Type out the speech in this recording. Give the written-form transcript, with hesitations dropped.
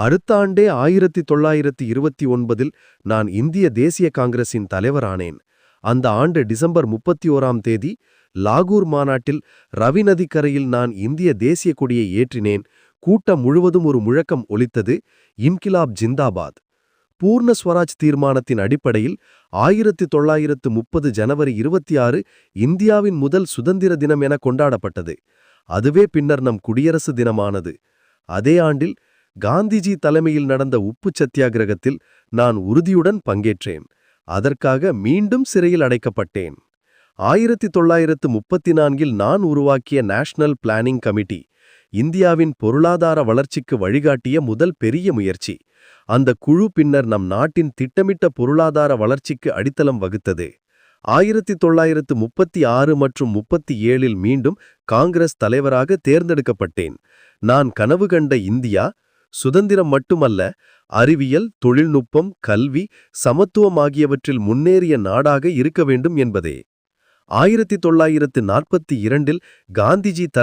அடுத்த ஆண்டே 1929இல் நான் இந்திய தேசிய காங்கிரசின் தலைவரானேன். அந்த ஆண்டு டிசம்பர் 31ஆம் தேதி லாகூர் மாநாட்டில் ரவி நதிக்கரையில் நான் இந்திய தேசிய கொடியை ஏற்றினேன். கூட்டம் முழுவதும் ஒரு முழக்கம் ஒலித்தது, இன்கிலாப் ஜிந்தாபாத். பூர்ண ஸ்வராஜ் தீர்மானத்தின் அடிப்படையில் 1930 ஜனவரி 26 இந்தியாவின் முதல் சுதந்திர தினம் என கொண்டாடப்பட்டது. அதுவே பின்னர் நம் குடியரசு தினமானது. அதே ஆண்டில் காந்திஜி தலைமையில் நடந்த உப்பு சத்தியாகிரகத்தில் நான் உறுதியுடன் பங்கேற்றேன். அதற்காக மீண்டும் சிறையில் அடைக்கப்பட்டேன். 1934இல் நான் உருவாக்கிய நேஷனல் பிளானிங் கமிட்டி இந்தியாவின் பொருளாதார வளர்ச்சிக்கு வழிகாட்டிய முதல் பெரிய முயற்சி. அந்த குழு பின்னர் நம் நாட்டின் திட்டமிட்ட பொருளாதார வளர்ச்சிக்கு அடித்தளம் வகுத்தது. 1936 மற்றும் 37இல் மீண்டும் காங்கிரஸ் தலைவராக தேர்ந்தெடுக்கப்பட்டேன். நான் கனவு கண்ட இந்தியா சுதந்திரம் மட்டுமல்ல, அறிவியல், தொழில்நுட்பம், கல்வி, சமத்துவம் ஆகியவற்றில் முன்னேறிய நாடாக இருக்க வேண்டும் என்பதே. 1942இல் காந்திஜி